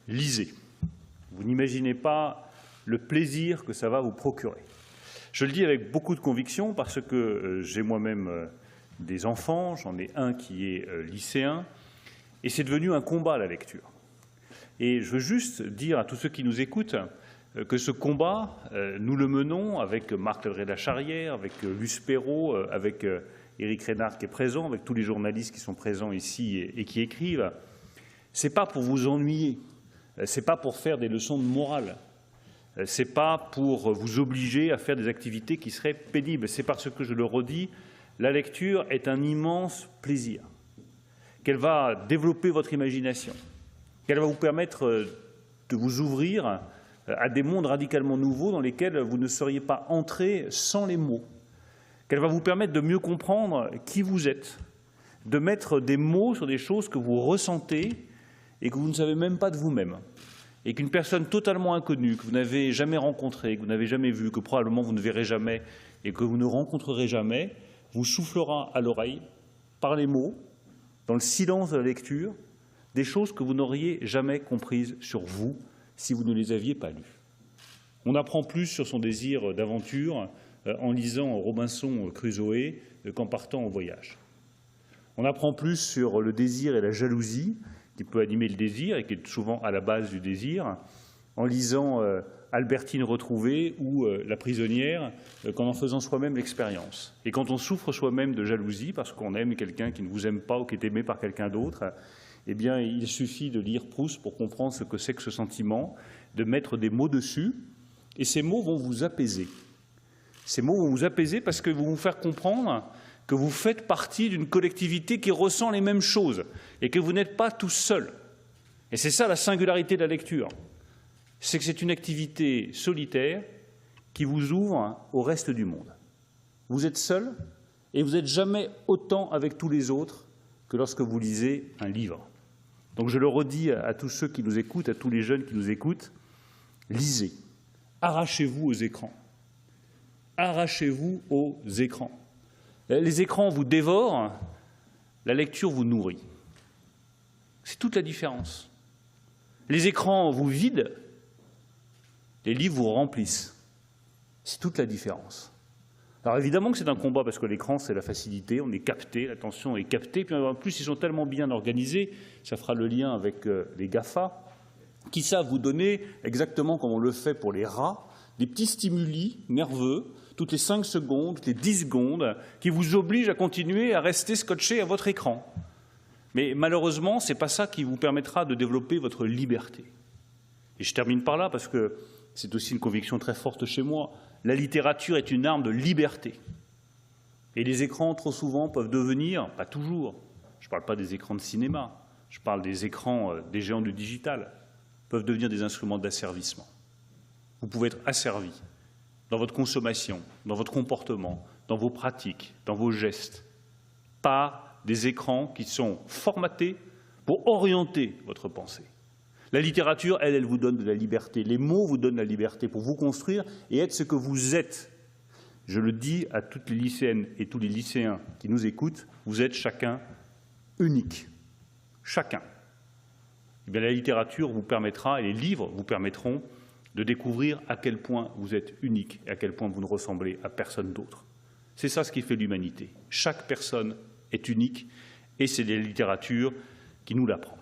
lisez. Vous n'imaginez pas le plaisir que ça va vous procurer. Je le dis avec beaucoup de conviction parce que j'ai moi-même des enfants, j'en ai un qui est lycéen, et c'est devenu un combat la lecture. Et je veux juste dire à tous ceux qui nous écoutent que ce combat, nous le menons avec Marc Ledré-Lacharrière, avec Luce Perrault, avec Éric Reynard qui est présent, avec tous les journalistes qui sont présents ici et qui écrivent. Ce n'est pas pour vous ennuyer, ce n'est pas pour faire des leçons de morale, ce n'est pas pour vous obliger à faire des activités qui seraient pénibles, c'est parce que, je le redis, la lecture est un immense plaisir, qu'elle va développer votre imagination, qu'elle va vous permettre de vous ouvrir à des mondes radicalement nouveaux dans lesquels vous ne seriez pas entré sans les mots, qu'elle va vous permettre de mieux comprendre qui vous êtes, de mettre des mots sur des choses que vous ressentez et que vous ne savez même pas de vous-même, et qu'une personne totalement inconnue, que vous n'avez jamais rencontrée, que vous n'avez jamais vue, que probablement vous ne verrez jamais et que vous ne rencontrerez jamais, vous soufflera à l'oreille, par les mots, dans le silence de la lecture, des choses que vous n'auriez jamais comprises sur vous si vous ne les aviez pas lues. On apprend plus sur son désir d'aventure en lisant Robinson Crusoe qu'en partant en voyage. On apprend plus sur le désir et la jalousie qui peut animer le désir et qui est souvent à la base du désir, en lisant Albertine retrouvée ou La prisonnière, qu'en faisant soi-même l'expérience. Et quand on souffre soi-même de jalousie parce qu'on aime quelqu'un qui ne vous aime pas ou qui est aimé par quelqu'un d'autre, eh bien, il suffit de lire Proust pour comprendre ce que c'est que ce sentiment, de mettre des mots dessus, et ces mots vont vous apaiser. Ces mots vont vous apaiser parce que vont vous faire comprendre que vous faites partie d'une collectivité qui ressent les mêmes choses et que vous n'êtes pas tout seul. Et c'est ça la singularité de la lecture. C'est que c'est une activité solitaire qui vous ouvre au reste du monde. Vous êtes seul et vous n'êtes jamais autant avec tous les autres que lorsque vous lisez un livre. Donc je le redis à tous ceux qui nous écoutent, à tous les jeunes qui nous écoutent, lisez, arrachez-vous aux écrans. Arrachez-vous aux écrans. Les écrans vous dévorent, la lecture vous nourrit. C'est toute la différence. Les écrans vous vident, les livres vous remplissent. C'est toute la différence. Alors évidemment que c'est un combat parce que l'écran, c'est la facilité, on est capté, l'attention est captée. Puis en plus, ils sont tellement bien organisés, ça fera le lien avec les GAFA, qui savent vous donner, exactement comme on le fait pour les rats, des petits stimuli nerveux, toutes les 5 secondes, toutes les 10 secondes, qui vous obligent à continuer à rester scotché à votre écran. Mais malheureusement, ce n'est pas ça qui vous permettra de développer votre liberté. Et je termine par là parce que c'est aussi une conviction très forte chez moi. La littérature est une arme de liberté. Et les écrans, trop souvent, peuvent devenir, pas toujours, je ne parle pas des écrans de cinéma, je parle des écrans des géants du digital, peuvent devenir des instruments d'asservissement. Vous pouvez être asservi dans votre consommation, dans votre comportement, dans vos pratiques, dans vos gestes, par des écrans qui sont formatés pour orienter votre pensée. La littérature, elle vous donne de la liberté. Les mots vous donnent la liberté pour vous construire et être ce que vous êtes. Je le dis à toutes les lycéennes et tous les lycéens qui nous écoutent, vous êtes chacun unique. Chacun. Eh bien, la littérature vous permettra, et les livres vous permettront de découvrir à quel point vous êtes unique et à quel point vous ne ressemblez à personne d'autre. C'est ça ce qui fait l'humanité. Chaque personne est unique et c'est la littérature qui nous l'apprend.